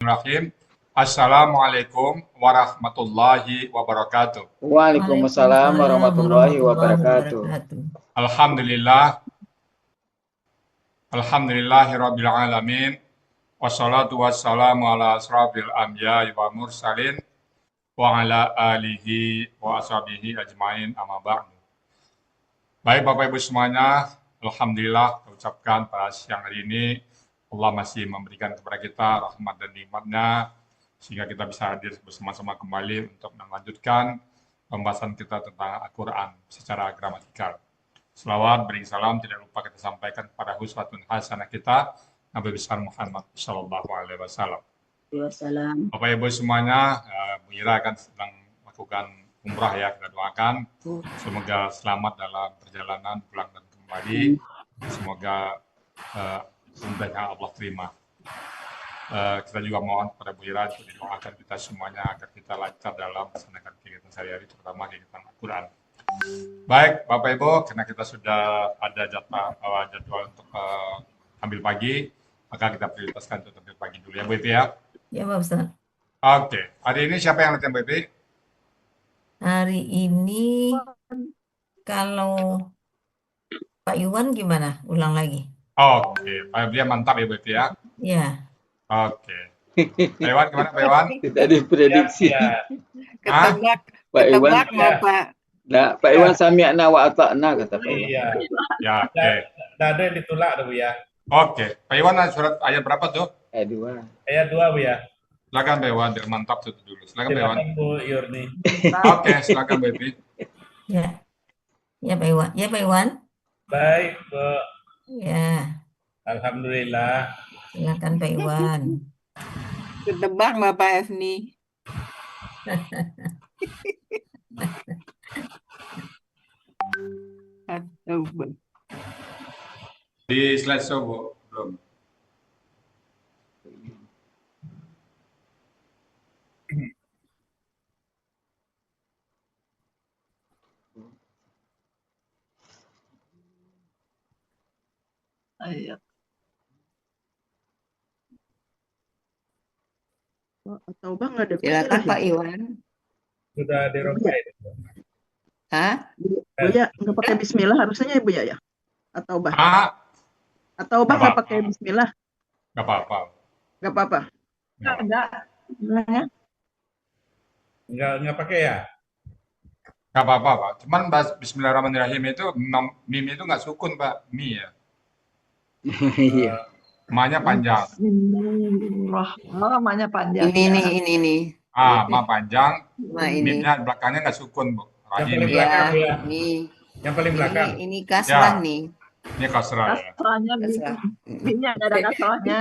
Bismillahirrahmanirrahim. Assalamualaikum warahmatullahi wabarakatuh. Waalaikumsalam warahmatullahi wabarakatuh. Alhamdulillah, alhamdulillahirabbil alamin. Wassalatu wassalamu ala asrofil anbiya'i wa mursalin wa ala alihi wa ashabihi ajmain amma ba'du. Baik Bapak Ibu semuanya, alhamdulillah kita ucapkan pada siang hari ini Allah masih memberikan kepada kita rahmat dan nikmat-Nya sehingga kita bisa hadir bersama-sama kembali untuk melanjutkan pembahasan kita tentang Al-Quran secara gramatikal. Selawat beri salam tidak lupa kita sampaikan kepada uswatun hasanah kita Nabi besar Muhammad Shallallahu Alaihi Wasallam. Bapak Ibu semuanya, Bu Ira akan sedang melakukan umrah ya, kita doakan semoga selamat dalam perjalanan pulang dan kembali. Semoga umrahnya Allah terima. Kita juga mohon kepada Bu Ira untuk didoakan kita semuanya agar kita lancar dalam melaksanakan kegiatan sehari-hari, terutama kegiatan Al-Quran. Baik, Bapak Ibu, karena kita sudah ada jadwal untuk ambil pagi, maka kita prioritaskan untuk ambil pagi dulu ya, Bu Ipi ya. Ya, Pak Ustaz. Oke, hari ini siapa yang latihan Bu Ipi? Hari ini kalau Pak Iwan gimana? Ulang lagi. Oke, Pak Iwan mantap ya Bu Ipi ya. Ya. Oke. Pak Iwan gimana Pak Iwan? Tidak diprediksi. Ketebak, Pak Iwan. ketebak mau Pak. Nah, Pak Iwan sami'na wa ata'na kata Pak Iwan. Iya. Ya, oke. Ada yang ditolak tuh Bu ya. Oke, Pak Iwan surat ayat berapa tuh? Dua. Ayat 2 Bu ya. Silakan Pak Iwan, biar mantap itu dulu. Silakan Pak Iwan. Silakan Bu Yurni. Oke, silakan Bu Ipi. Ya. Ya, Pak Iwan. Ya, Pak Iwan. Baik Bu. Ya. Alhamdulillah. Silakan Pak Iwan. Ketebak Bapak Efni. Di slide show Bu, belum. Ayo. Atau bang ada Silakan Pak Iwan. Sudah dirobek. Hah? Bu ya nggak pakai Bismillah harusnya ya Bu ya? Atau bah? Atau bah Nggak nggak pakai Bismillah? Nggak apa-apa. Nggak apa-apa. Nggak apa-apa. Ada. Bismillahnya. Enggak pakai ya? Nggak apa-apa Pak. Cuman Bismillahirrahmanirrahim itu mim itu nggak sukun Pak, mi ya. Iya. Ma-nya panjang. Namanya panjang. Ini nih. Ma panjang, Nah, ini. mimnya belakangnya nggak sukun Bu. Yang Rahim. paling Ya, belakang Bu ya. ini. Yang paling belakang. Ini kasrah Ya. nih. Ini kasrah ya. Kasrahnya Kasrah. B-nya nggak ada kasrahnya.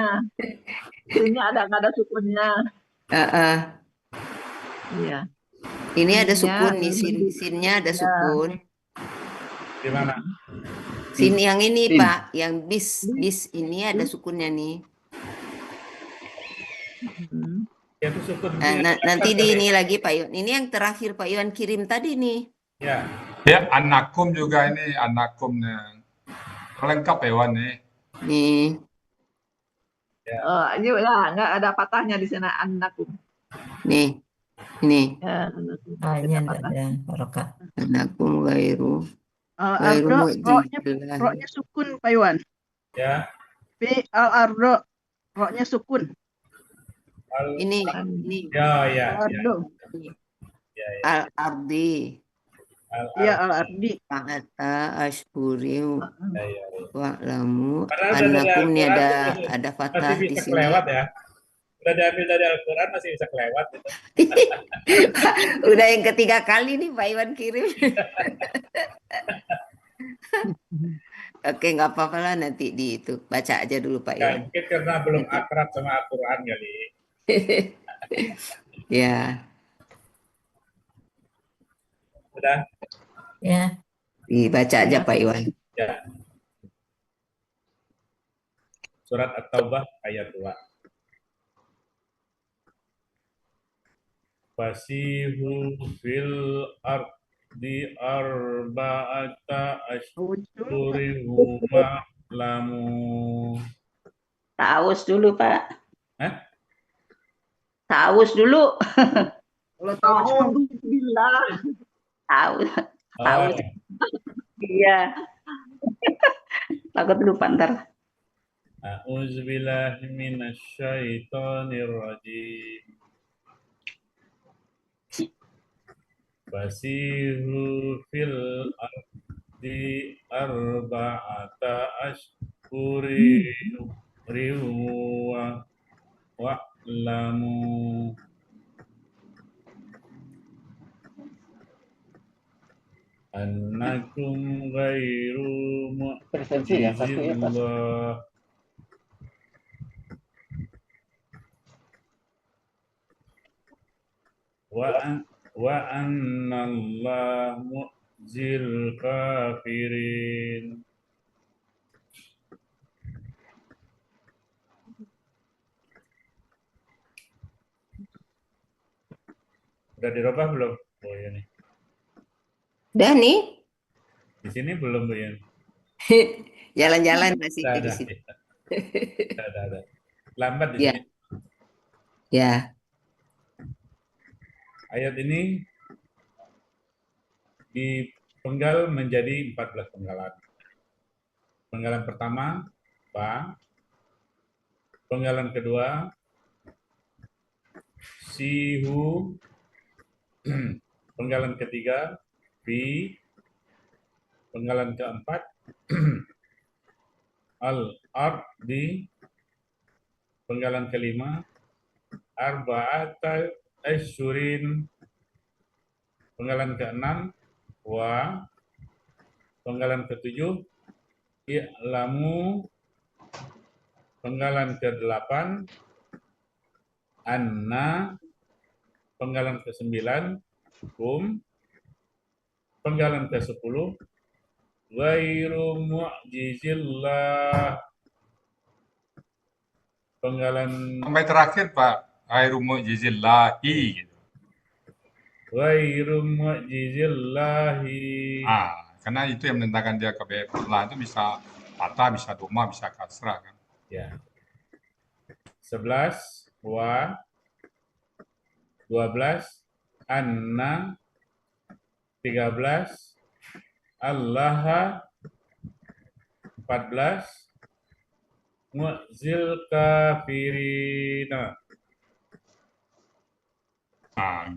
B-nya nggak ada sukunnya. Iya. Ini ada Sin-nya, sukun nih, sin-nya ada ya. sukun. Di mana? Sin yang ini Sin. Pak, yang bis ini ada sukunnya nih. Itu sukun. Nanti di ini lagi Pak Iwan. Ini yang terakhir Pak Iwan kirim tadi nih. Ya. Ya, anakum juga ini, anakumnya. Lengkap ya Wan nih. Nih. Ini ya nggak ada patahnya di sana anakum. Nih. Ini. Ya, Hanya enggak ada harokat. Anakum gairu Al-ardo, mu'jizillah. roknya sukun Pak Iwan. Ya. Fi al-ardo, roknya sukun. Ini. Ya. Al-ardo. Al-ardi. Iya al-ardi. Fa'ata ashhuriu Ya. wa'lamu Padahal udah dari anakum nih Al-Quran ada fathah masih di bisa sini. kelewat ya. Udah diambil dari Al-Quran masih bisa kelewat gitu. Udah yang ketiga kali nih Pak Iwan kirim. Oke, nggak apa-apa lah nanti di itu baca aja dulu Pak Ya, Iwan. mungkin karena belum akrab sama Al-Quran kali. Ya, Udah? Ya. dibaca aja Pak Iwan. Ya. Surat At-Taubah ayat 2. Fasihu fil ardi arba'ata ashhurin ma'lamu. Taus dulu Pak. Hah? Taus dulu. Kalau Alhamdulillah. Taus. Oh, Taus. Iya. Takut lupa ntar. A'udzubillahi minasyaitonirrajim. Fasihu fil ardi arba'ata ashhuri wa wa'lamu annakum ghairu Presensi yang satu ya, Pak. mu'jizillah wa annallah mu'zil kafirin. Udah dirubah belum, Bu Yani? Udah nih. Di sini belum, Bu Yani? Jalan-jalan masih Udah, di ada. sini. Ada. Lambat di Ya. sini. Ya. Ayat ini dipenggal menjadi 14 penggalan. Penggalan pertama, ba. Penggalan kedua, sihu. Penggalan ketiga, fi. Penggalan keempat, al-ardi. Penggalan kelima, arba'atal asyurin. Penggalan keenam, wa. Penggalan ketujuh, i'lamu. Penggalan ke-8, anna. Penggalan ke-9, kum. Penggalan ke-10, ghairu mu'jizillah. Penggalan Sampai terakhir Pak, ghairu mu'jizillahi gitu. ghairu mu'jizillahi. Karena itu yang menentangkan dia kebetulan itu bisa patah, bisa doma, bisa kasrah kan. Ya. 11 wa, 12 anna, 13 Allah, 14 mu'zil kafirina.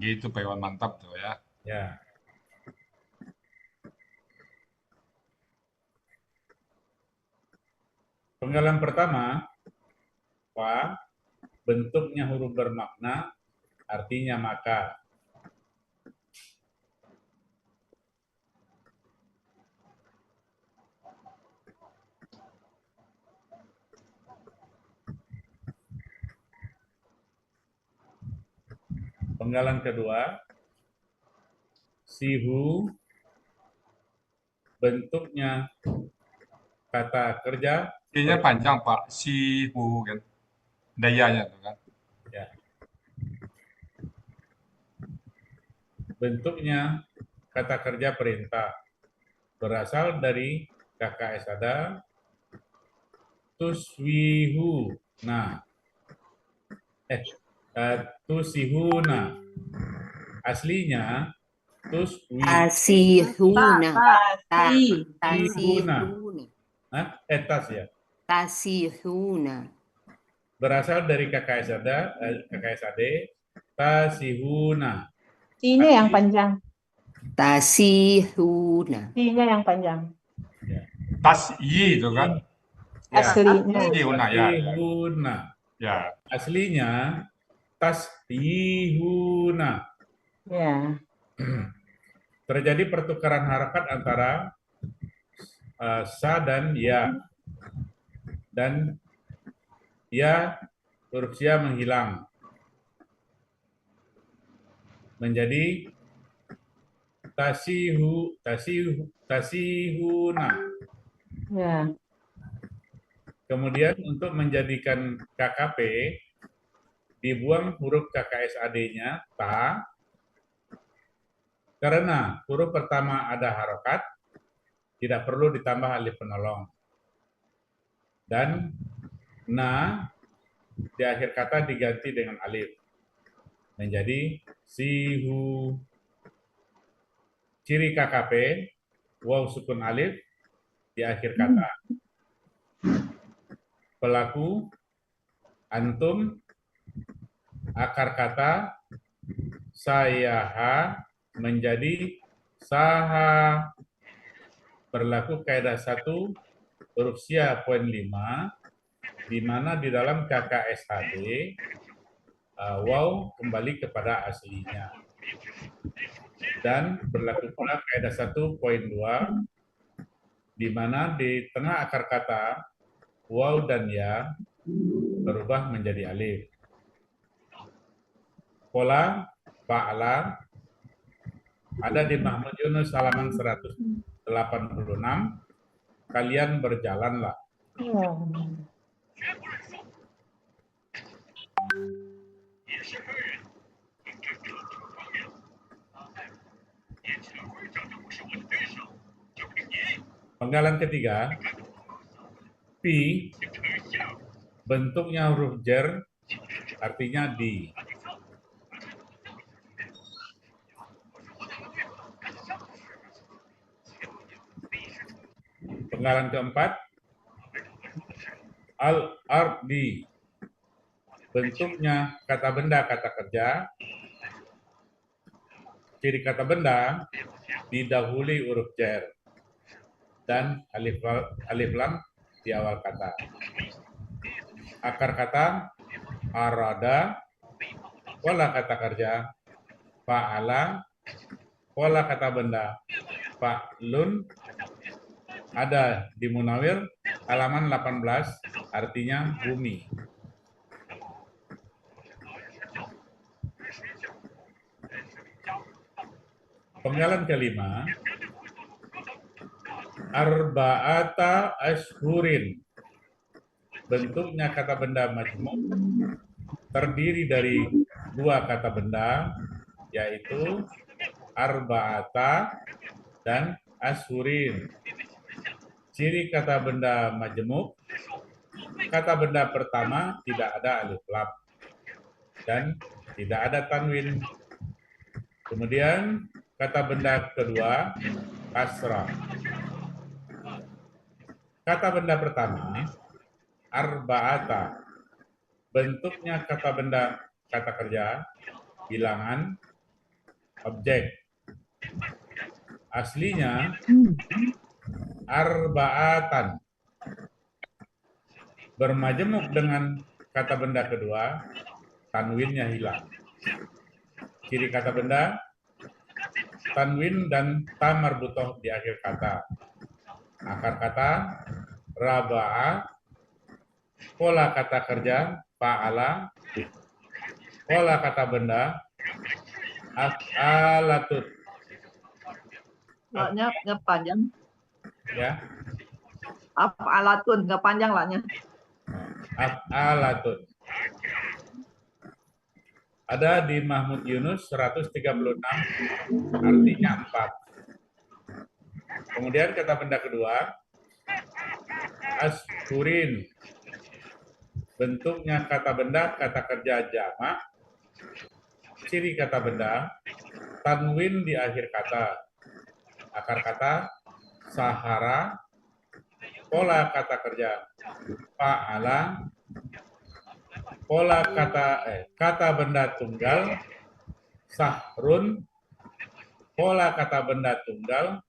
Gitu Pak Iwan, mantap tuh ya. Ya. Penggalan pertama, wa, bentuknya huruf bermakna, artinya maka. Penggalan kedua, sihu, bentuknya kata kerja. Ini panjang Pak, sihu kan, dayanya tuh kan. Ya. Bentuknya kata kerja perintah, berasal dari KKS ada tuswihu. Nah, tusihuna. Aslinya Tasihuna. Tasihuna. Tas ya. Tasihuna. Berasal dari KKSAD, tasihuna. I-nya yang panjang. Tasihuna. I-nya yang panjang. Ya. Tas-yi itu kan. Ya. Aslinya. Tasihuna ya. Tasihuna. Ya. Aslinya tasihuna. Ya. Terjadi pertukaran harakat antara sa dan ya. Dan ya, huruf ya menghilang. Menjadi tasihuna. Ya. Kemudian untuk menjadikan KKP, dibuang huruf KKSAD-nya, ta, karena huruf pertama ada harokat, tidak perlu ditambah alif penolong. Dan na, di akhir kata diganti dengan alif. menjadi sihu. Ciri KKP, waw sukun alif di akhir kata. Pelaku, antum, akar kata, sayaha menjadi saha. Berlaku kaidah 1 huruf sia poin 5, di mana di dalam KKSHB waw kembali kepada aslinya. Dan berlaku pula kaidah 1 poin 2, di mana di tengah akar kata waw dan ya berubah menjadi alif. Pola fa'ala ada di Mahmud Yunus halaman 186. Kalian berjalanlah. Penggalan ketiga, pi bentuknya huruf jar, artinya di. Penggalan keempat, al-ardi bentuknya kata benda kata kerja. Ciri kata benda didahului huruf jar dan alif lam di awal kata. Akar kata arada, pola kata kerja fa'ala, pola kata benda fa'lun. Ada di Munawir halaman 18, artinya bumi. Penggalan kelima, arba'ata ashhurin bentuknya kata benda majmuk, terdiri dari 2 kata benda, yaitu arba'ata dan ashhurin. Ciri kata benda majmuk, kata benda pertama tidak ada alif lam dan tidak ada tanwin. Kemudian kata benda kedua kasrah. Kata benda pertama arba'ata, bentuknya kata benda kata kerja, bilangan, objek. Aslinya arba'atan. Bermajemuk dengan kata benda kedua, tanwinnya hilang. Ciri kata benda, tanwin dan ta marbutoh di akhir kata. Akar kata raba'a, pola kata kerja fa'ala, pola kata benda af'alatun. Laknya nggak panjang. Ya, Af'alatun, nggak panjang laknya. af'alatun. Ada di Mahmud Yunus 136, artinya 4. Kemudian kata benda kedua, ashhurin. Bentuknya kata benda kata kerja jamak. Ciri kata benda, tanwin di akhir kata. Akar kata sahara, pola kata kerja fa'ala, pola kata benda tunggal sahrun, pola kata benda tunggal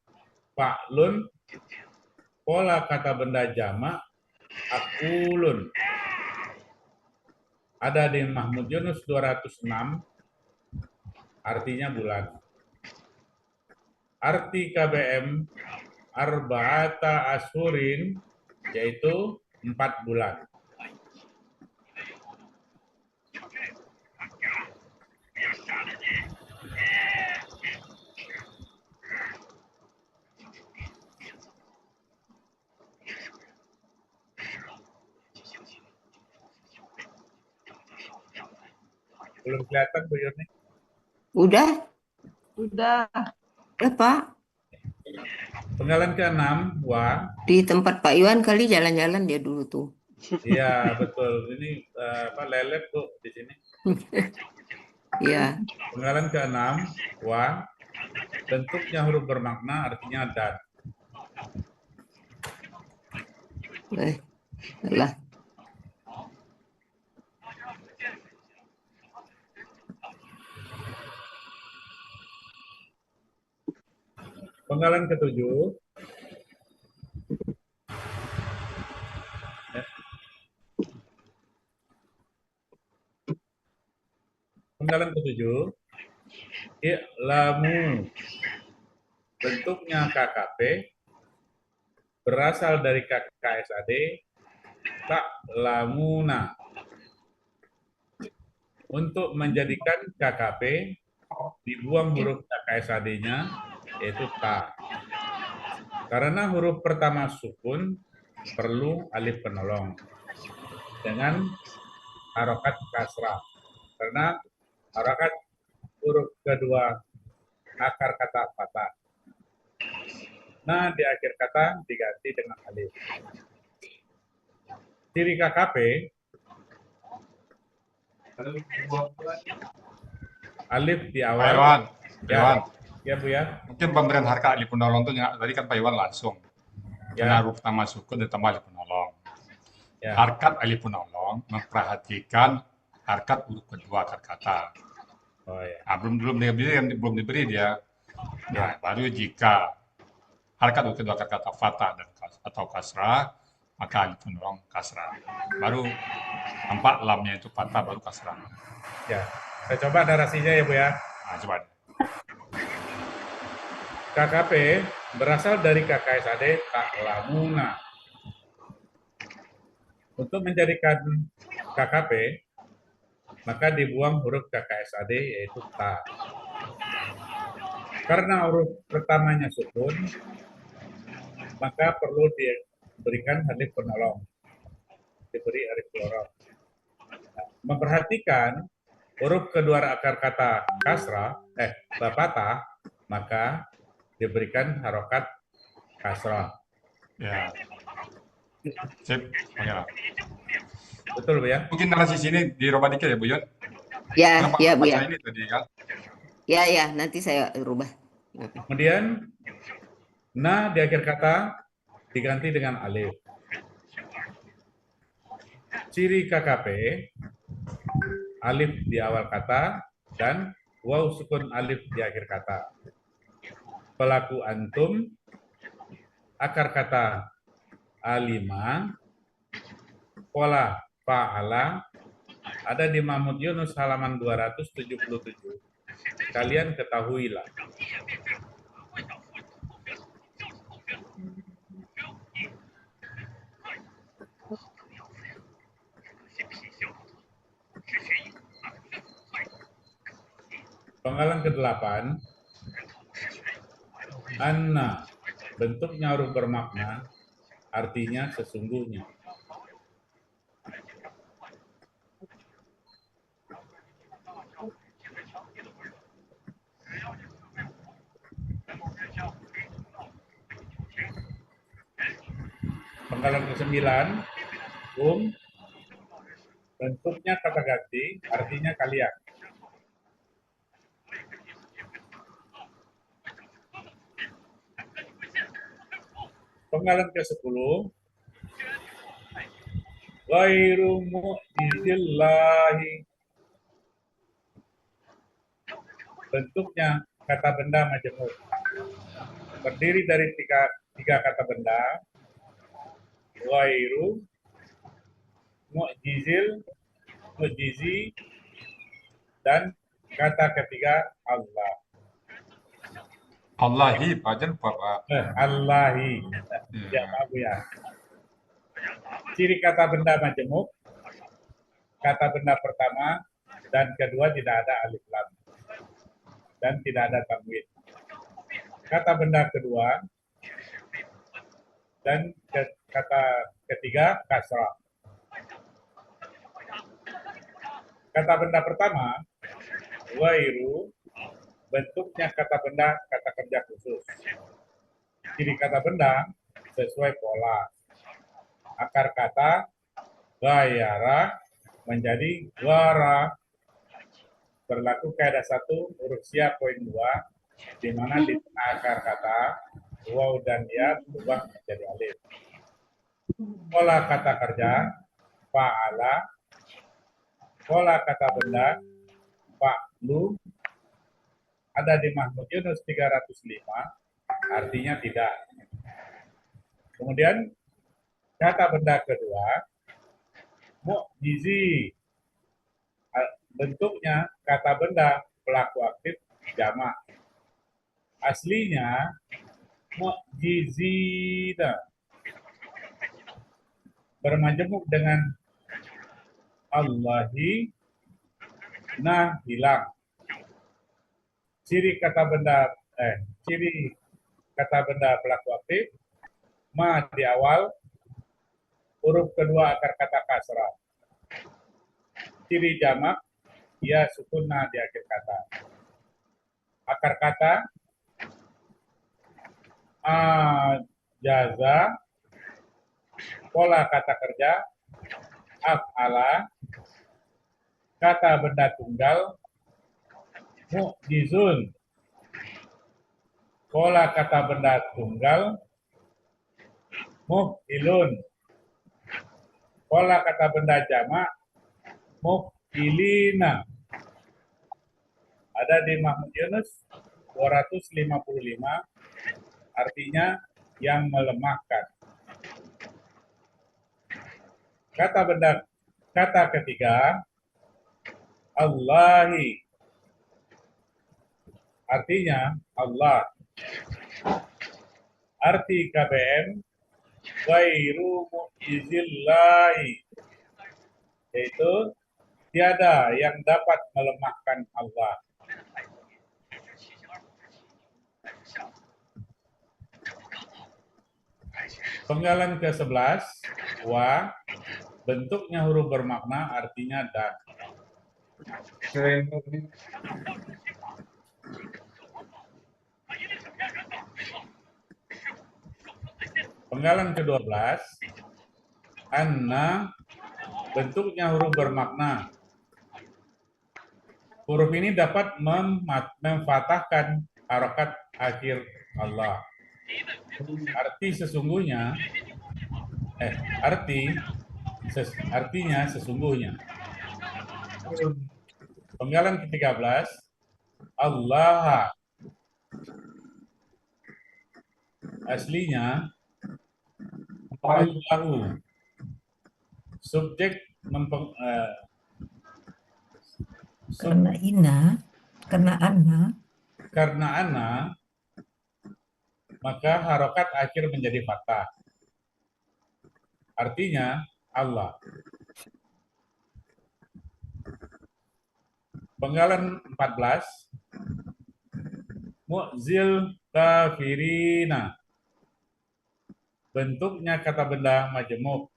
fa'lun, pola kata benda jamak akulun. Ada di Mahmud Yunus 206, artinya bulan. Arti KBM arba'ata ashhurin, yaitu 4 bulan. Belum kelihatan Bu Yurni? Udah? Udah. Ya, Pak. Penggalan ke-6, wa. Di tempat Pak Iwan kali jalan-jalan dia dulu tuh. Iya, betul. Ini lelet Bu di sini. Ya. Penggalan ke-6, wa. Bentuknya huruf bermakna, artinya dan. Lah. Penggalan ke-7, penggalan ke-7, i'lamu. Bentuknya KKP, berasal dari KSAD, ta'lamuna. Untuk menjadikan KKP, dibuang huruf KSAD-nya, yaitu ta. Karena huruf pertama sukun, perlu alif penolong dengan harokat kasrah. Karena harokat huruf kedua akar kata fathah. Nah, di akhir kata diganti dengan alif. Ciri KKP, alif di Pak awal. Iwan, Ya, Bu ya. mungkin pemberian harkat alif penolong itu tadi kan Pak Iwan langsung. Karena huruf pertama sukun ditambah alif penolong. Ya. Harkat alif penolong memperhatikan harkat huruf kedua akar kata. Oh ya. Nah, belum diberi dia. Nah, baru jika harkat huruf kedua akar kata fathah atau kasrah, maka alif penolong kasrah. Baru nampak lamnya itu fathah, baru kasrah. Ya. Saya coba narasinya ya, Bu ya. Nah, coba. KKP berasal dari KKSAD ta'lamuna. Untuk menjadikan KKP, maka dibuang huruf KKSAD yaitu ta. Karena huruf pertamanya sukun, maka perlu diberikan alif penolong. Diberi alif penolong. Memperhatikan huruf kedua akar kata kasrah, fathah, maka diberikan harokat kasrah. Ya. Sip, oke. Betul, Bu ya? Mungkin narasi sini dirubah dikit ya, Bu Yon? Ya, Kenapa ya, Bu baca ya. ini tadi kan? Ya, nanti saya rubah. Kemudian, na di akhir kata diganti dengan alif. Ciri KKP, alif di awal kata, dan waw sukun alif di akhir kata. Pelaku antum, akar kata alima, pola fa'ala, ada di Mahmud Yunus halaman 277. Kalian ketahuilah. Penggalan ke-8, anna, bentuknya huruf bermakna, artinya sesungguhnya. Penggalan ke-9, bentuknya kata ganti, artinya kalian. Penggalan ke-10, ghairu mu'jizillahi, bentuknya kata benda majemuk, terdiri dari tiga kata benda, ghairu, mu'jizil, mu'jizi, dan kata ketiga Allah. Allahi, Pak Jan, Pak. Allahi. Ya, maaf ya. Ciri kata benda majemuk, kata benda pertama dan kedua tidak ada alif lam dan tidak ada tanwin. Kata benda kedua dan kata ketiga kasrah. Kata benda pertama, ghairu, bentuknya kata benda kata kerja khusus. Ciri kata benda sesuai pola. Akar kata gayara menjadi gara. berlaku kaidah 1 huruf sia poin 2, di mana di tengah akar kata waw dan ya berubah menjadi alif. Pola kata kerja fa'ala, pola kata benda fa'lu, ada di Mahmud Yunus 305, artinya tidak. Kemudian kata benda kedua mu'jizi, bentuknya kata benda pelaku aktif jamak. Aslinya mu'jizina, bermajemuk dengan Allahi, nah hilang. Ciri kata benda pelaku aktif ma di awal, huruf kedua akar kata kasrah. Ciri jamak ya sukun na di akhir kata. Akar kata jaza, pola kata kerja af'ala, kata benda tunggal mu'jizun, pola kata benda tunggal muf'ilun, pola kata benda jamak muf'ilina. Ada di Mahmud Yunus 255, artinya yang melemahkan. Kata ketiga Allahi, artinya Allah. Arti KBM ghairu mu'izillahi, yaitu tiada yang dapat melemahkan Allah. Penggalan ke-11 wa, bentuknya huruf bermakna, artinya dan. Penggalan ke-12 anna, bentuknya huruf bermakna. Huruf ini dapat memfatahkan harokat akhir Allah. Artinya sesungguhnya. Penggalan ke-13 Allah, aslinya Allahu, subjek karena anna, maka harokat akhir menjadi fathah. Artinya Allah. Penggalan 14 mu'zil kafirina, bentuknya kata benda majemuk,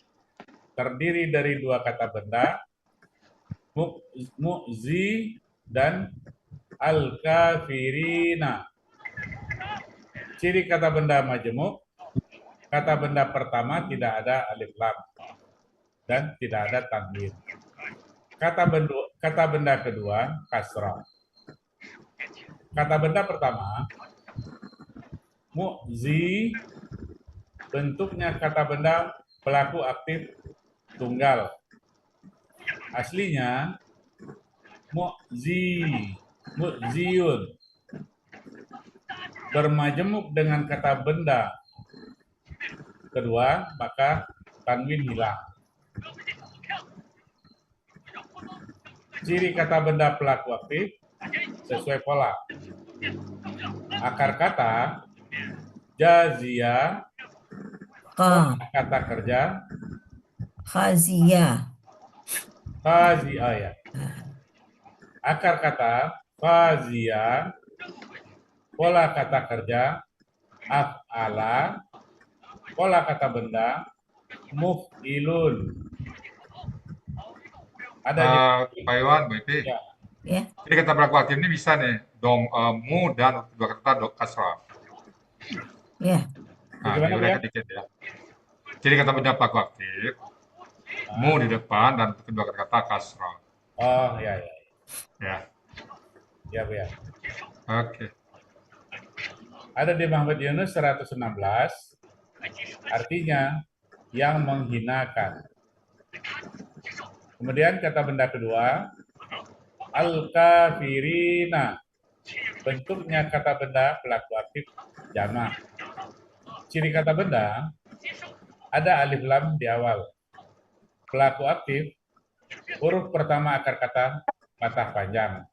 terdiri dari dua kata benda mu'zi dan al-kafirina. Ciri kata benda majemuk, kata benda pertama tidak ada alif lam dan tidak ada tanwin. Kata benda kedua kasrah. Kata benda pertama mu'zi, bentuknya kata benda pelaku aktif tunggal. Aslinya mu'ziyun, bermajemuk dengan kata benda kedua, maka tanwin hilang. Ciri kata benda pelaku aktif sesuai pola. Akar kata jazia, kata kerja khaziyah, ya. Akar kata fazia, pola kata kerja af'ala, pola kata benda muf'ilun. Ada Pak Iwan, Bu Ipi. ya. Jadi kata pelaku aktif ini bisa nih mu dan dua kata kasrah. Ya. Nah, diuraikan dikit ya. Jadi kata benda pelaku aktif mu di depan dan kedua kata kasrah. Oh ya. Ya. Ya Bu ya. Oke. Ada di Muhammad Yunus 116, artinya yang menghinakan. Kemudian kata benda kedua, al-kafirina. Bentuknya kata benda pelaku aktif jamak. Ciri kata benda, ada alif lam di awal. Pelaku aktif, huruf pertama akar kata patah panjang.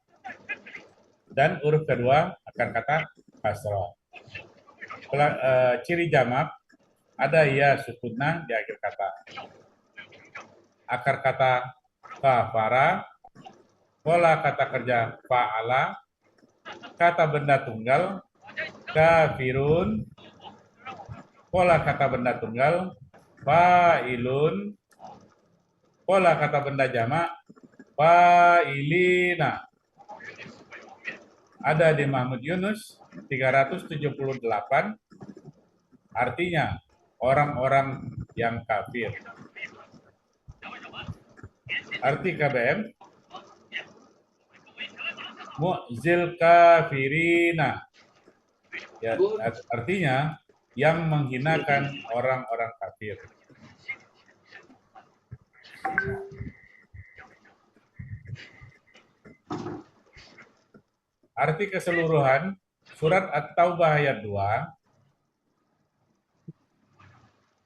Dan huruf kedua akar kata kasroh. Ciri jamak, ada ya sukunah di akhir kata. Akar kata kafara, pola kata kerja fa'ala, kata benda tunggal kafirun, pola kata benda tunggal fa'ilun, pola kata benda jamak fa'ilina. Ada di Mahmud Yunus 378, artinya orang-orang yang kafir. Arti KBM, mu'zil kafirina. Ya, artinya yang menghinakan orang-orang kafir. Arti keseluruhan surat At-Taubah ayat 2,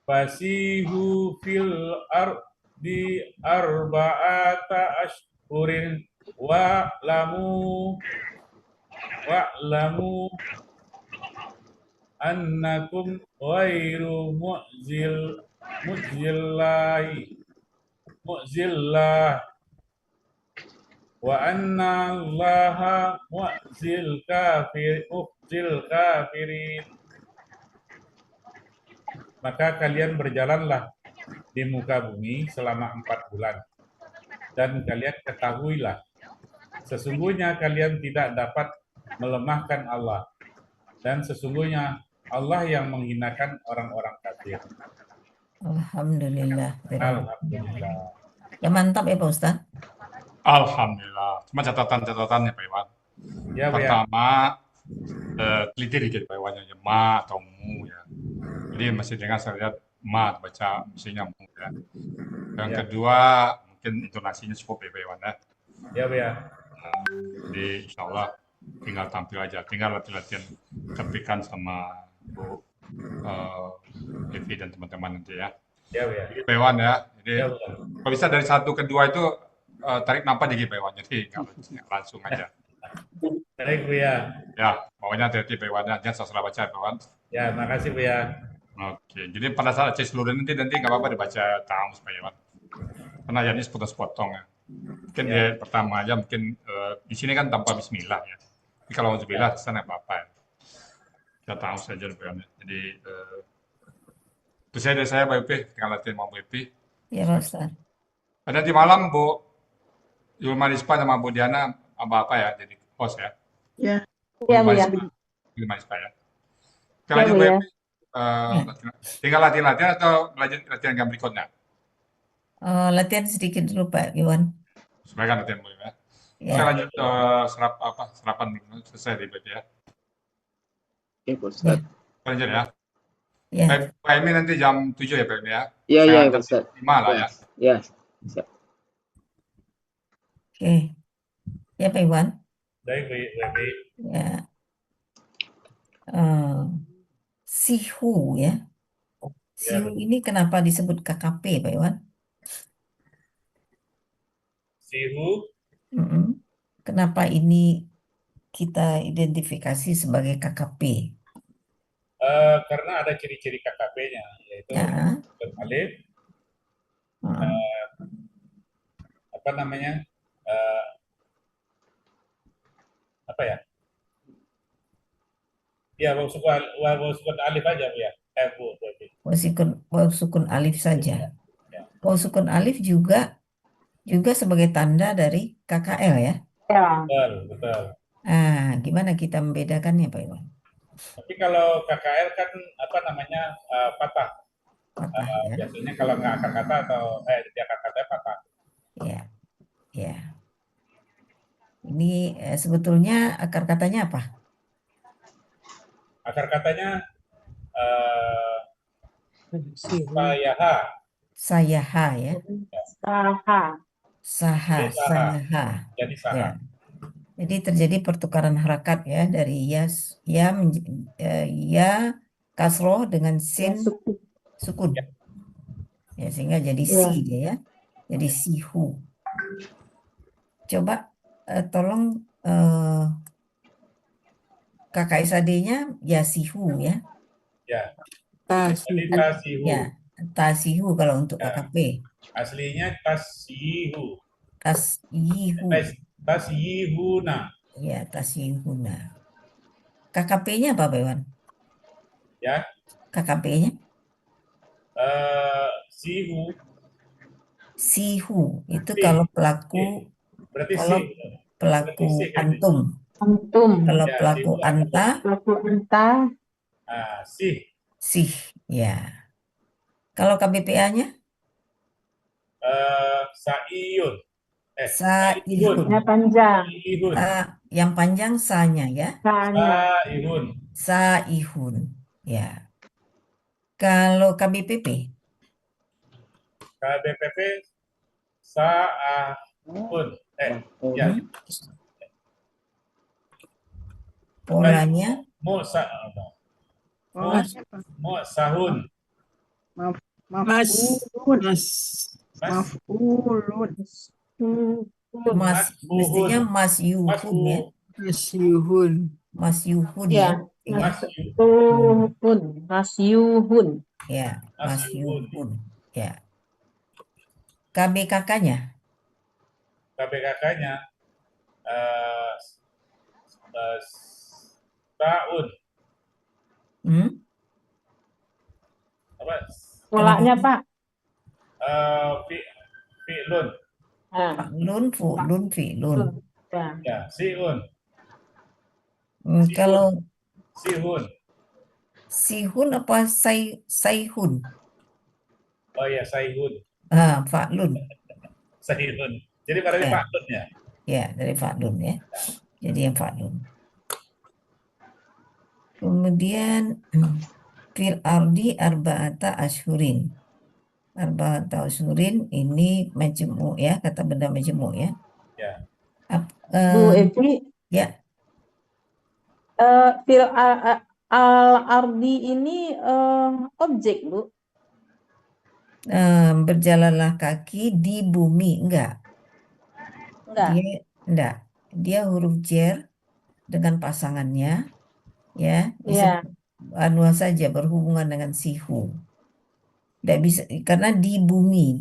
fasihu fil ardi arba'ata ashhurin wa'lamu annakum ghairu mu'zillah wa anna allaha mu'zil kafirin. Maka kalian berjalanlah di muka bumi selama 4 bulan. Dan kalian ketahuilah, sesungguhnya kalian tidak dapat melemahkan Allah. Dan sesungguhnya Allah yang menghinakan orang-orang kafir. Alhamdulillah. Alhamdulillah. Ya mantap ya Pak Ustadz. Alhamdulillah. Cuma catatan-catatannya Pak Iwan. Ya, Bu ya. Pertama, teliti dikit Pak Iwan, ya ma atau mu ya. Jadi masih dengar saya lihat ma baca mestinya mu ya. Yang Ya. kedua, mungkin intonasinya cukup ya Pak Iwan ya. Ya, Bu ya. Jadi insya Allah tinggal tampil aja, tinggal latihan kepikan sama Bu Evi dan teman-teman nanti ya. Ya, Bu ya. Jadi Pak Iwan ya. Jadi Ya, Bu ya. kalau bisa dari 1 ke 2 itu tarik nafas dikit Pak Iwan. Jadi nggak langsung aja. Baik, Bu ya. Ya, pokoknya hati-hati Pak Iwan, jangan salah baca Pak Iwan. Ya, makasih Bu ya. Oke, jadi pada saat cek seluruh nanti nggak apa-apa dibaca tahun Pak Iwan. Karena ayatnya sepotong-sepotong ya. Mungkin Ya. di pertama aja mungkin di sini kan tanpa bismillah ya. Tapi kalau bismillah sana apa-apa ya. Kita tahu saja Pak Iwan. Jadi itu saya dari saya Pak Epi, tinggal latihan mau Bu Epi. Ya Pak Ustadz. Nanti malam Bu Yulma Rispa sama Bu Diana apa ya jadi host ya. Ya. Iya, Bu ya. Yulma Rispa ya. Kita Ya, lanjut Bu Bu ya. Epi. Tinggal latihan-latihan atau latihan yang berikutnya? Latihan sedikit dulu Pak Iwan. Supaya kan latihan dulu ya. Ya. Saya lanjut sarapan belum selesai di berarti ya. Oke, Pak Ustadz. Lanjut ya. Ya. Pak Emi nanti jam 7 ya Pak Emi ya. Iya, Saya iya, jam Pak Ustadz. 5 lah ya. Ya, bisa. Oke. Ya Pak Iwan. Baik, Bu Evi. Ya. Sihu ya. Sihu ini kenapa disebut KKP Pak Iwan? Sihu, Kenapa ini kita identifikasi sebagai KKP? karena ada ciri-ciri KKP-nya, yaitu Ya. alif, apa namanya, apa ya? Ya, waw sukun alif aja Bu ya. Bu Evi. Waw sukun alif saja. Ya. Waw sukun alif juga sebagai tanda dari KKL ya. Ya. Betul. Gimana kita membedakannya Pak Iwan? Tapi kalau KKL kan apa namanya patah. Patah ya. Biasanya kalau nggak akar kata atau di akar kata patah. Ya. Ya. Ini sebetulnya akar katanya apa? Akar katanya sayaha. Sayaha ya. Saha. Saha, Jadi saha. sayaha. Jadi saha. Ya. Jadi terjadi pertukaran harakat ya dari ya kasroh dengan sin sukun. Ya, sehingga jadi si dia ya. Jadi sihu. Coba tolong kakak SAD-nya ya sihu ya. Ya. Jadi tasihu. Ya, tasihu kalau untuk Ya. KKP. Aslinya tasihu. Tasihu. Tasihuna. Ya, tasihuna. KKP-nya apa, Pak Iwan? Ya. KKP-nya? Sihu. Sihu. Itu Si. kalau pelaku, Berarti kalau si. pelaku Berarti si kan? antum. Antum. Kalau Ya, pelaku sihu anta, Pelaku anta. Si. sih. Ya. Kalau KBPA-nya? Saiyun. Saihun. Ya panjang. Saihun. Yang panjang sa-nya ya. Sanya. Saihun. Saihun. Ya. Kalau KBPP? KBPP Sa'ahun. Ya. Polanya? Sahun. Maf'ulun. Mestinya Mas Yuhun ya. Mas Yuhun Ya. ya. Mas Yuhun. Ya, Mas Yuhun. Ya. KBKK-nya? KBKK-nya Ta'un. Apa? Polanya Pak. Fi'lun. Fa'lun, fu'lun, fi'lun. Ya, si'un. Kalau Sihun. sihun apa saihun? Oh ya, saihun. Fa'lun. Saihun. Jadi pada Ya. fa'lun ya. Ya, dari fa'lun ya. Jadi yang fa'lun. Kemudian fil ardi arba'ata asyhurin. Arba'ata asyhurin ini majmu' ya, kata benda majmu' ya. Ya. Bu Evi. Ya. Fil al-ardi ini objek, Bu. Berjalanlah kaki di bumi, enggak. Enggak. Dia huruf jer dengan pasangannya ya, Iya. anu saja berhubungan dengan sihu. Tidak bisa karena di bumi,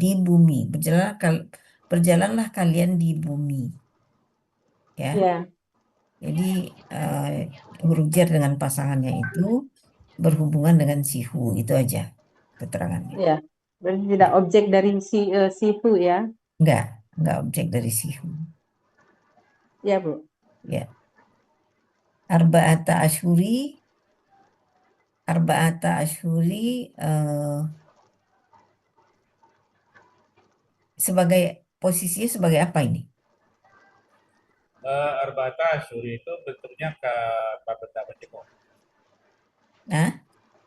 berjalanlah kalian di bumi. Ya. Iya. Jadi huruf jer dengan pasangannya itu berhubungan dengan sihu, itu aja keterangannya. Iya. Berarti tidak objek dari sihu ya. Enggak objek dari sihu. Ya, Bu. Ya. Arba'ata asyhuri sebagai posisinya sebagai apa ini? Arba'ata asyhuri itu bentuknya kata benda majemuk.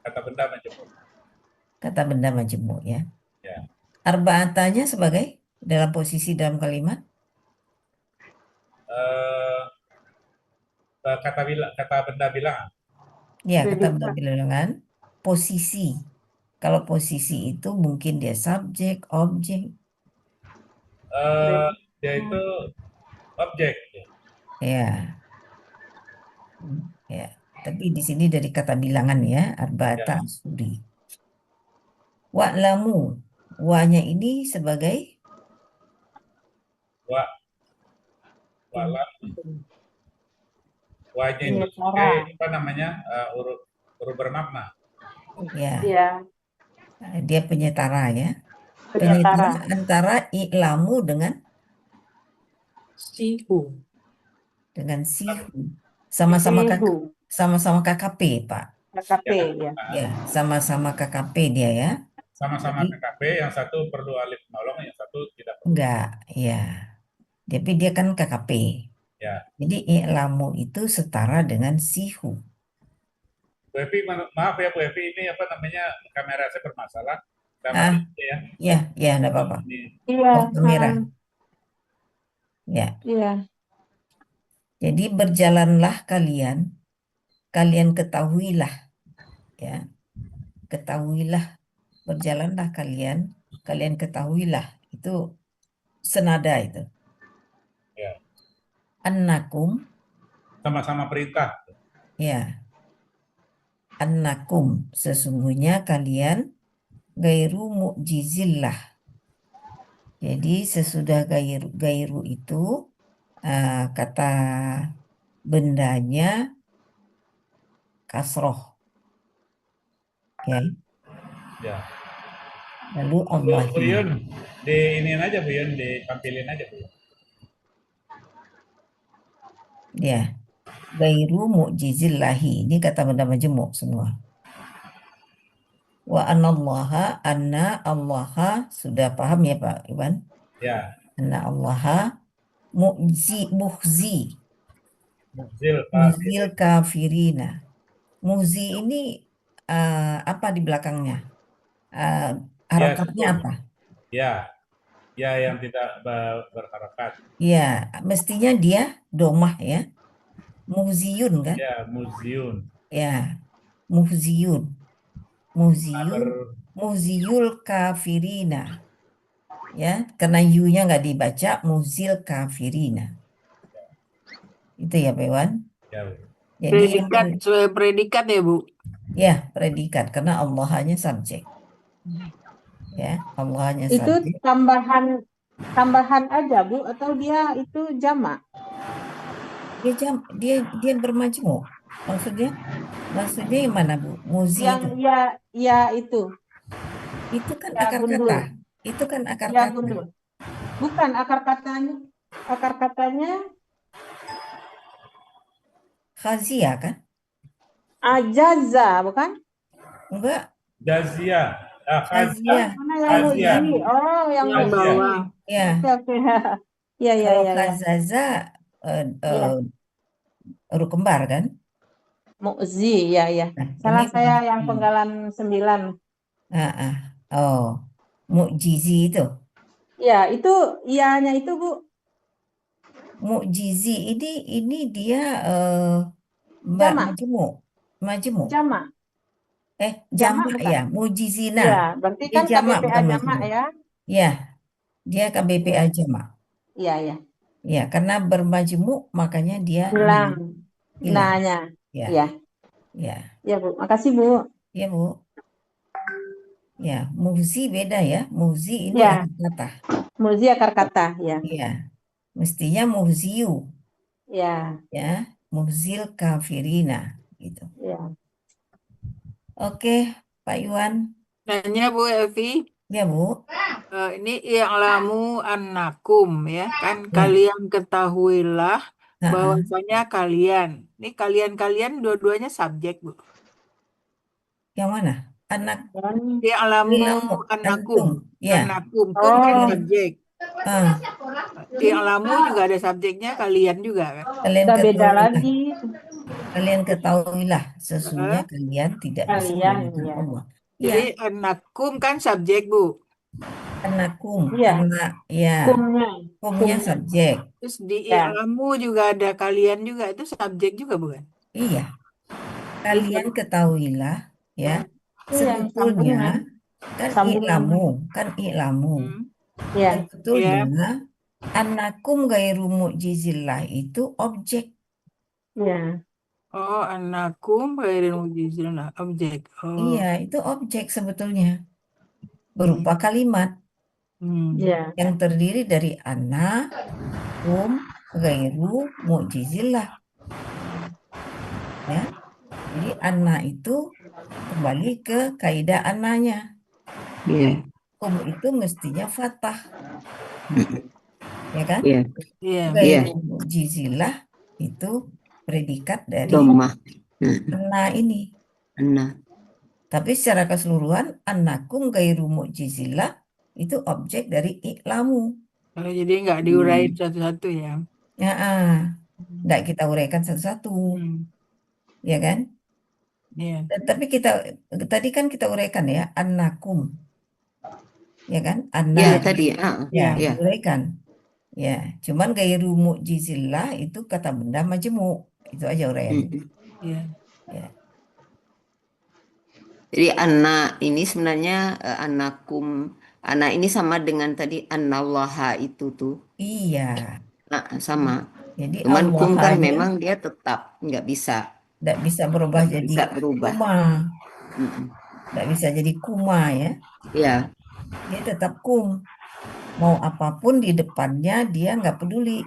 Kata benda majemuk. Kata benda majemuk ya. Ya. Arba'atanya sebagai dalam posisi dalam kalimat? Kata benda bilangan. Ya, kata benda bilangan. Posisi. Kalau posisi itu mungkin dia subjek, objek. Dia itu objek. Ya. Ya. Tapi di sini dari kata bilangan ya, arba'ata asyhuri. Wa'lamu. Wa-nya ini sebagai Wa-nya itu sebagai apa namanya? Huruf bermakna. ya. Iya. Dia penyetara ya. Penyetara antara i'lamu dengan sihu. Sama-sama KKP, Pak. KKP ya. Ya, sama-sama KKP dia ya. Sama-sama KKP, yang satu perlu alif nolong, yang satu tidak perlu. Enggak, ya. Tapi dia kan KKP. Ya. Jadi i'lamu itu setara dengan sihu. Bu Evi, maaf ya Bu Evi, ini apa namanya, kamera saya bermasalah. Saya Ah, mati ya. ya, enggak apa-apa. Ini Iya, Oh, kamera. Ya. iya. Jadi berjalanlah kalian, kalian ketahuilah, ya. Ketahuilah, berjalanlah kalian, kalian ketahuilah. Itu senada itu. ya, Annakum, sama-sama perintah. ya. Annakum, sesungguhnya kalian gairu mu'jizillah. Jadi sesudah gairu itu kata bendanya kasroh. Ya. Ya. Lalu Bu Allahi. Yun, di iniin aja Bu Yun, ditampilin aja Bu Yun. Ya. Gairu mu'jizillahi. Ini kata benda majemuk semua. Wa anallaha, anna allaha, sudah paham ya Pak Iwan? Ya. Anna allaha mu'zi, muhzi, Muzil muhzil kafirina. Muhzi ini apa di belakangnya? Harokatnya sukun. apa? Ya. Ya, yang tidak berharakat. Ya, mestinya dia domah ya. Muhziyun kan? Ya, muziun. Ya, muhziyun. Muhziyul kafirina. Ya, karena yu-nya nggak dibaca, muhzil kafirina. Itu ya, Pak Iwan. Ya, Bu. Jadi Predikat, sesuai predikat ya Bu. ya, predikat karena Allah hanya subjek. Ya, Allah hanya Itu subjek. tambahan aja Bu, atau dia itu jamak? Dia bermajmuk. Maksudnya yang mana Bu? Muzi Yang itu. ya itu. Itu kan Ya, akar gundul. kata. Itu kan akar Ya, kata. gundul. Bukan akar katanya. Akar katanya Khazia kan? ajaza, bukan? Enggak, Jazia. khazia. Mana yang Khazia. muzi? Oh, yang Yang muzi. bawah. Ya, Oke. Ya, ya, kalau ya, ya. khazaza Iya. huruf kembar kan? Muzi, ya, ya. Nah, Salah ini saya yang muzi. penggalan 9. Oh, mu'jizi itu. Ya, itu ianya itu Bu. Mu'jizi ini dia Jamak. majemuk. Jamak. Jamak bukan? ya, mujizina. Iya, berarti Dia kan jamak KBPA bukan jamak majemuk. ya. Ya, dia KBPA jamak. Iya, iya. Ya, karena bermajemuk makanya dia Hilang. hilang. Nanya. Ya, Iya. ya, Ya, Bu. Makasih, Bu. ya Bu. Ya, muzi beda ya. Muzi ini Ya. akar kata. Muzi akar kata, ya. Iya, mestinya muhziyu. Ya. Ya, muhzil kafirina gitu. Ya. Oke, Pak Iwan. Nanya Bu Evi, Ya, Bu. ini i'lamu annakum ya kan, Ya. kalian ketahuilah Ha-ha. bahwasanya kalian. Ini kalian dua-duanya subjek Bu. Yang mana? Anak I'lamu ilamu annakum. antum. Ya. Annakum. Kum kan Oh. subjek. Ah, I'lamu juga ada subjeknya, kalian juga kan. kalian Udah beda ketahuilah. lagi. Kalian ketahuilah sesungguhnya kalian tidak bisa Kalian, melawan ya. Allah. Jadi Ya, annakum kan subjek Bu. anakum. Iya. Anak, ya. Kumnya subjek. Terus di Ya. i'lamu juga ada kalian juga, itu subjek juga bukan? Iya. Kalian ketahuilah, ya. Iya, Sebetulnya kan Sambungan. i'lamu. Ya. Sebetulnya anakum gairu mu'jizillah itu objek. Ya. Oh, annakum ghairil mujizillah, objek. Oh. Iya, itu objek sebetulnya. Berupa kalimat Ya. yang terdiri dari ana, gairu mu'jizillah. Ya. Jadi ana itu kembali ke kaidah ananya. Iya. Itu mestinya fathah. Ya kan? Iya. Gairu mu'jizillah itu predikat dari Domah. ana ini. Ana. Tapi secara keseluruhan annakum gairu mu'jizillah itu objek dari i'lamu. Jadi nggak diuraiin satu-satu ya. Ya, nggak kita uraikan satu-satu, ya kan? Iya. Tapi tadi kan kita uraikan ya, annakum, ya kan? Ya, Anak, tadi. ya, Ya. diuraikan. Ya, cuman gairu mu'jizillah itu kata benda majemuk. Itu aja uraiannya. Iya. Ya. Jadi anak ini sebenarnya anakum. Anak ini sama dengan tadi anallaha itu tuh. Iya. Nah, sama. Jadi Cuman kum kan Allah-hanya memang dia tetap nggak bisa. nggak bisa berubah Nggak jadi bisa berubah. kuma. Nggak bisa jadi kuma ya. Ya. Dia tetap kum. Mau apapun di depannya dia nggak peduli.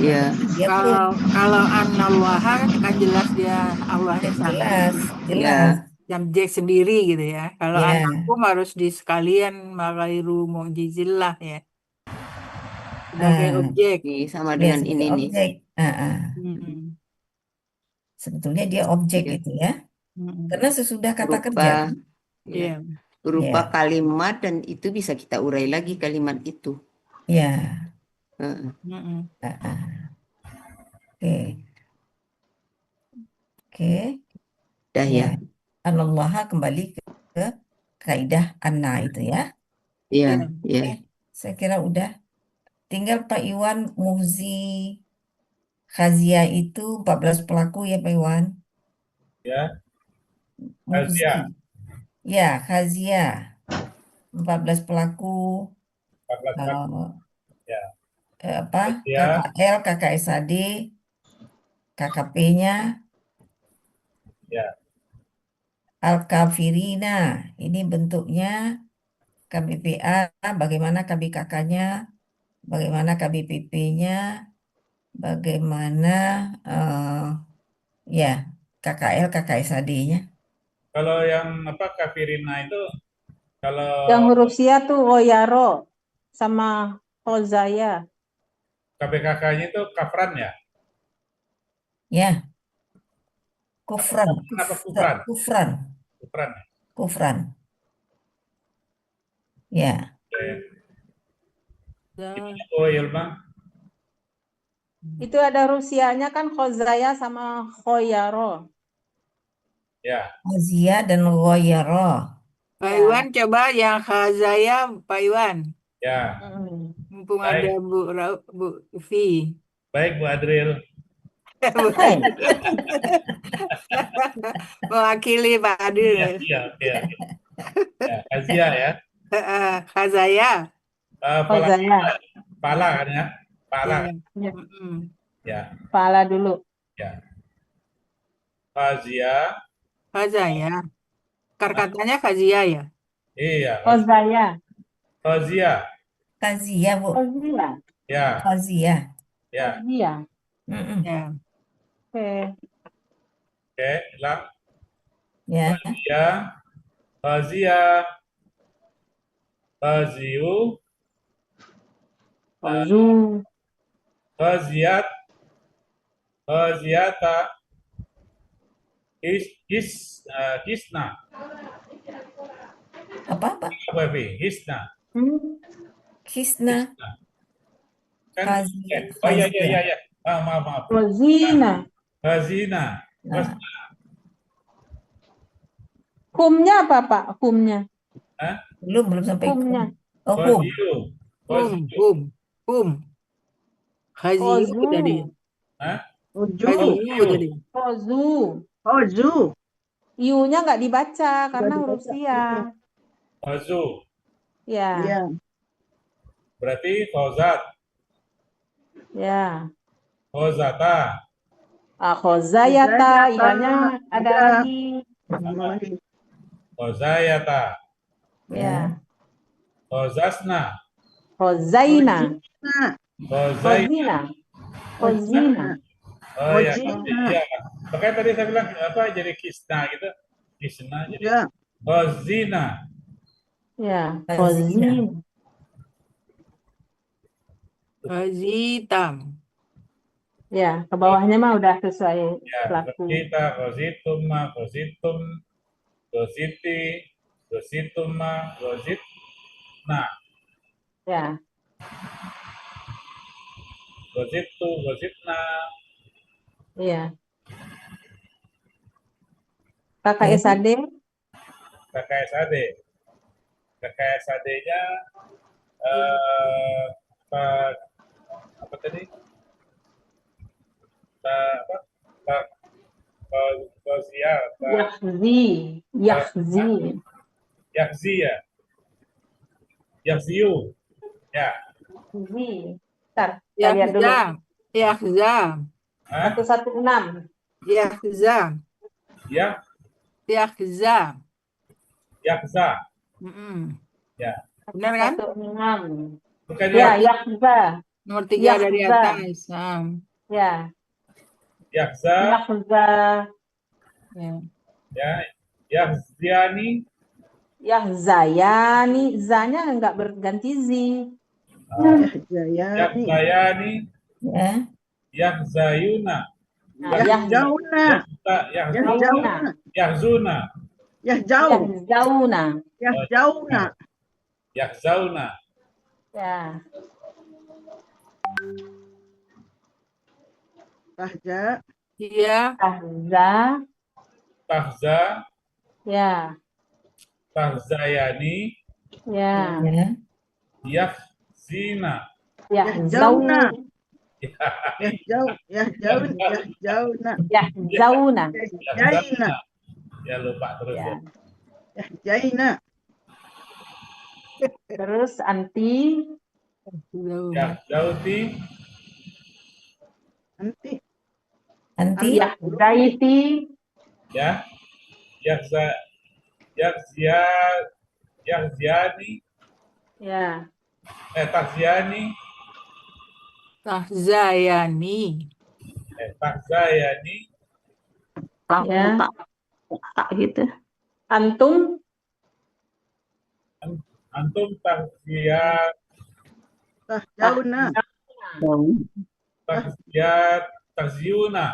Iya. Dia kum. Kalau anallaha kan jelas dia Allahnya satu. Jelas, Ya. jelas. Subjek sendiri gitu ya. Kalau Ya. anakum harus di sekalian gairu mu'jizillah ya. Sebagai objek. Ini sama Ya, dengan sebagai ini nih. objek. Sebetulnya dia objek Iya. itu ya. Karena sesudah kata kerja. Berupa Iya. berupa Iya. kalimat dan itu bisa kita urai lagi kalimat itu. Ya. Mm-mm. Oke. Oke. Dah ya. Anallaha kembali ke kaidah anna itu ya. Iya, iya. Oke, saya kira udah. Tinggal Pak Iwan Muhzi Khazia itu 14 pelaku ya Pak Iwan. Ya, Muhzi. Khazia. Ya, Khazia. 14 pelaku. 14 pelaku. Ya. Khazia. KKL, KKSAD, KKP-nya. Ya. Al-Kafirina. Ini bentuknya KBPA, bagaimana KBKK-nya, bagaimana KBPP-nya, bagaimana ya KKL, KKSAD-nya. Kalau yang kafirina itu kalau Yang huruf sia tuh Royaro sama Hozaya. KBKK-nya itu kafran ya? Ya. Kufran. Apa kufran? Kufran. Kufran. Kufran. Ya. Oh, Ilma. Itu ada Rusianya kan Hozaya sama Khoyaro. Ya. Khazia dan Ghoyaro. Pak Iwan coba yang Khazaya, Pak Iwan. Ya. Mumpung Baik. ada Bu Vi. Baik, Bu Adril. Mewakili Pak Adil. Iya, oke. Ya, Khazia ya. Khazaya. Hozaya. Pala kan ya? Pala. Ya. Ya. Pala dulu. Ya. Khazia. Khazaya. Katanya Khazia ya? Iya. Hozaya. Khazia. Khazia, Bu. Khazia. Ya. Khazia. Ya. Khazia. Ya. Oke. Oke, hilang. Ya. Khazia. Khazia. Khaziu. Khazu. Khaziat. Khaziata. Hisna. Apa? Apa Fi? Hisna. Hisna. Kan? Khazia. Oh iya. Maaf. Khazina. Khazina. Nah. Kumnya apa Pak? Kumnya. Hah? Belum sampai Kumnya. Oh, kum. Kum. Khaziu tadi. Hah? Khaziu tadi. Khozu. Iu-nya nggak dibaca karena huruf sia. Khazu. Ya. Berarti khazat. Ya. Khazata. Khozayata. Iya-nya ada lagi. Khazayata. Ya. Khazasna. Khozaina. Khazina. Khozina. Oh ya. Makanya tadi saya bilang jadi kisna gitu. Kisna jadi khazina. Ya. Khozina. Khazitam. Ya, ke bawahnya mah udah sesuai Ya, pelaku. kita khazitum, khazitum, khaziti, khazitum, khazitna. Ya. Gozibtu, gozibna. Iya. Kakak Jadi, SAD, Kakak SAD. Kakak SAD-nya eh apa tadi? Apa? Gozia, Yahzi, Yahzi, Yahzi ya, Yahziu, ya. Yahzi. Bentar, kita lihat dulu. Yahza, Hah? 116. Yahza, Ya, Yahza. Yahza, Mm-mm. ya. Benar kan? 116. Bukan Ya, ya, Yahza. Nomor 3 dari Yahza. atas. Ya, Yahza, Yahza, Ya. ya, Yahziani, Yahzayani. Zanya nggak berganti Z. Yahzayani. Yahzayani, ya, Yahzayuna, Nah, Yahjauna. Yahzuna, Yahjauna. Yahzuna, Yahzauna. Yahjauna. Yahzauna, Ya, Tahja. Iya. Tahza. Tahza, Ya, Tahzayani, ya, ya, Yahzina. Yahzauna. Yahjauna. Yahzauna. Yahjaina. Ya lupa terus ya. Ya. Yahjaina. Terus anti, Yahzauti, Nanti. nanti, Yahzaiti. ya. Yahziani, Ya, Tahziani, Tahzayani. Tahzayani, ya. Tak gitu. Antum, Antum Tahjauna. Tahziuna,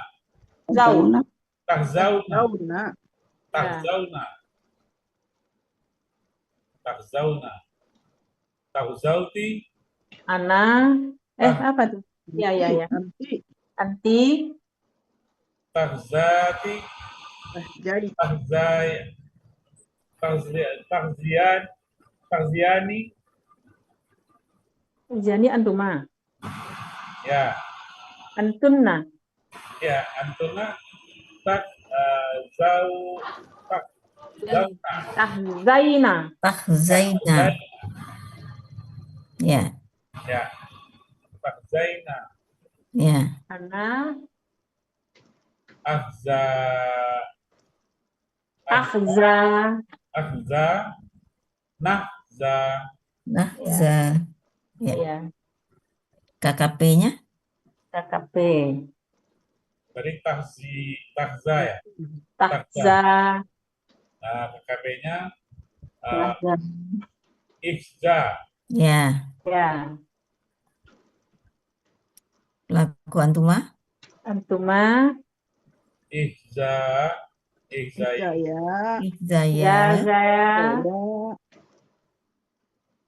Zau. Tahzauna, Tahjauna. Tahzauna, Tahzauti, Ana. Apa tuh? Ya, ya, ya. Nanti. Anti, Tahzati, Tahjai. Tahziani, Jani antuma. ya, Antunna. ya, Antuna, Tahzaina. tahzaina, ya, ya, Tahzaina, ya, Ana. Ahza, Ahza. Ahza, Nahza, nahza, ya, Ya, KKP-nya, KKP. tadi Tahza ya. Tahza. Nah, KKP-nya Tahza. Ihza, ya, Ya, pelaku antuma, antuma. Ihza, Jaya. Ihzaya, Ya, saya.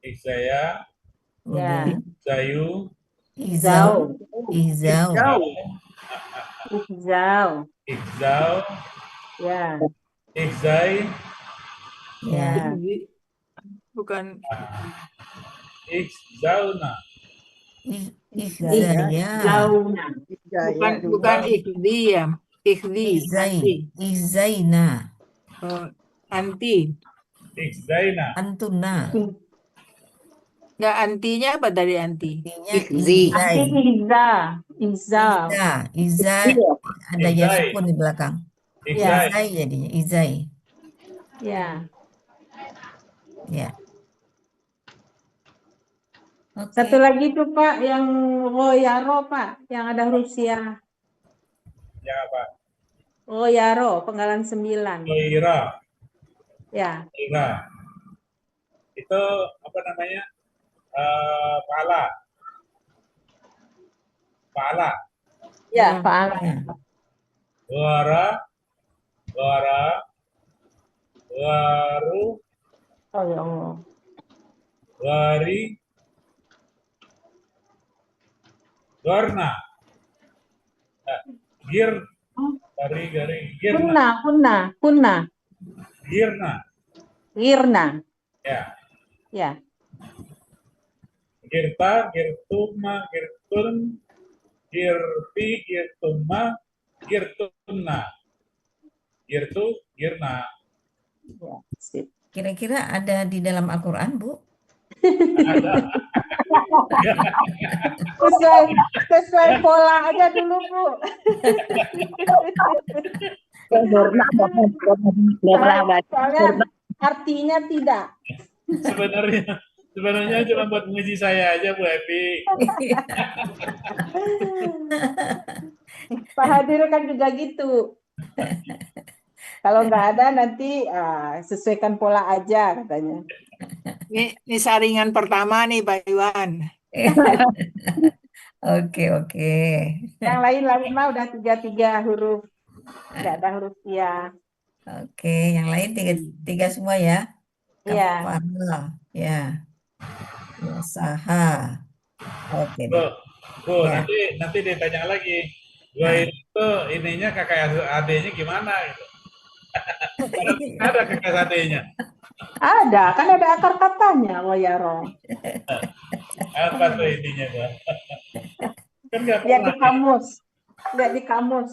Ihzaya, udah, Ya. Zayu, Ihzau, Ihzau, Ihzau. Ihzau, Ya, Ihzai, ya, Bukan Ihzauna, Ihzaya, Zauna. bukan ikhdi ya. Ikhdi, Ihzai, anti. Ihzaina, Oh, anti. Ihzaina, antuna, Nggak, antinya apa dari anti? artinya Ihzi. Ihzai, Anti Ihza. Ihza. Iza, ada ya Ihzai. sukun di belakang, Ihzai, Izai jadinya, Izai, Ya. ya. Oke, Satu lagi tuh Pak, yang Royaro Pak, yang ada Rusia. yang apa? Royaro, penggalan 9. Ira, Ya, Ira. Itu apa namanya? Pala. Pala. ya Pak. ya, Wara, waru, Oh ya Allah. wari, Gorna. Gir dari girna. Punna. Girna. Girna. Ya. Ya. Girta, girtuma, girtun, girti, girtuma, girtunna. Girtu, girna. Ya, sip. Kira-kira ada di dalam Al-Quran, Bu? Ada. Sesuai pola aja dulu, Bu. Soalnya artinya tidak. Sebenarnya cuma buat menguji saya aja, Bu Epi. Pak Hadir kan juga gitu. Kalau nggak ada nanti sesuaikan pola aja katanya. Ini saringan pertama nih Pak Iwan. Oke. Yang lain mah udah 3 huruf. Nggak ada huruf ya. Oke, yang lain tiga semua ya. Iya. Kafara, ya. Usaha. Oke deh. Bu, Ya. nanti ditanya lagi. Gue itu ininya kakak adenya gimana gitu. Ada kakak adenya. Ada, kan ada akar katanya, Woyaro. Apa tuh intinya, Bu? Kan nggak Lihat di pernah. kamus. Lihat di kamus.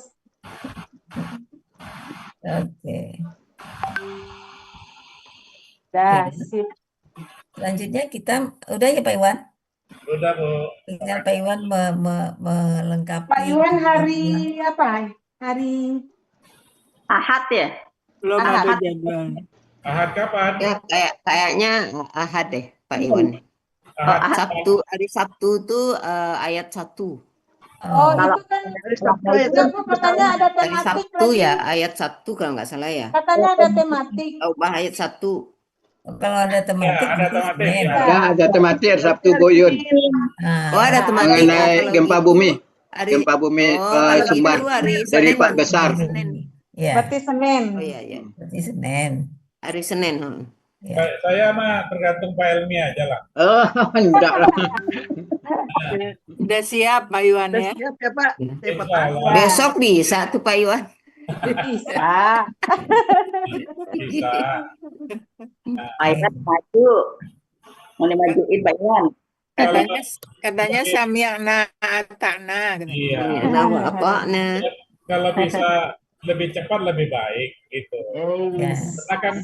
Oke. Dah, Oke. sip. Selanjutnya kita udah ya Pak Iwan. Udah, Bu. Tinggal Pak Iwan melengkapi. Pak Iwan hari apa? Hari Ahad ya? Belum Ahad. ada jadwal. Ahad kapan? Ya, kayaknya Ahad deh, Pak Iwan. Ahad Sabtu, hari Sabtu tuh ayat 1. Oh, Oh, itu kan enggak, Bu, katanya ada Hari tematik Sabtu lagi. ya, ayat 1 kalau nggak salah ya. Katanya ada tematik. Oh, ayat 1. kalau ada tematik ada berarti tematik, Senin. ya. Ada tematik Sabtu Bu Yun Nah, Oh, ada tematik. mengenai kalau gempa gitu bumi. Hari, Gempa bumi kalau Sumbar gitu hari dari Senin, Pak Bang. Besar. Hari Senin. ya, Berarti Senin. Oh iya, iya. berarti Senin. Hari Senin. Ya. Saya mah tergantung Pak Elmi aja lah. Oh, enggak lah. Udah siap Pak Iwan ya? Siap ya Pak. Insya Allah. Besok bisa tuh Pak Iwan. Bisa. Bisa. Pak Iwan maju. Mau dimajuin Pak Iwan. Katanya sami'na ata'na. Iya. Nah, apa? Nah, Kalau bisa lebih cepat lebih baik gitu. Ya. Karena kan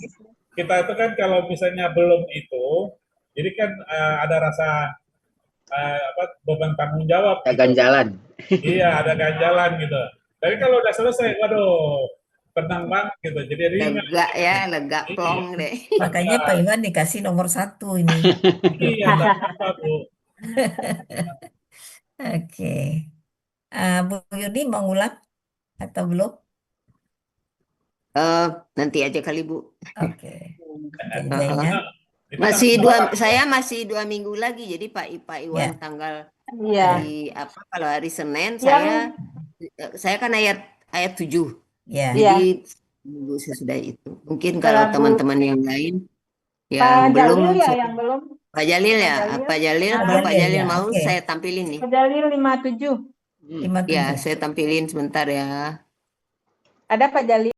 kita itu kan kalau misalnya belum itu, jadi kan ada rasa beban tanggung jawab. Ada Gitu. ganjalan. Iya, ada ganjalan gitu. Tapi kalau udah selesai, waduh, tenang banget gitu. Jadi ringan. lega ya, lega plong deh. Makanya Pak Iwan dikasih nomor 1 ini. Iya, tak apa Bu. Oke. Bu Yuni mau ngulang atau belum? Nanti aja kali Bu. Oke. Janjinya. Saya masih 2 minggu lagi. Jadi Pak Iwan Ya. tanggal Iya. hari apa? Kalau hari Senin Yang- saya kan ayat 7. Ya. Iya. Jadi minggu sesudah itu. Mungkin kalau Kalau teman-teman yang lain Pak yang belum, Jalil ya yang belum. Pak Jalil ya, Pak Jalil. Pak Jalil, Ah, kalau Pak Jalil, Jalil ya, mau oke. saya tampilin nih. Pak Jalil 57. 57. Ya, saya tampilin sebentar ya. Ada Pak Jalil.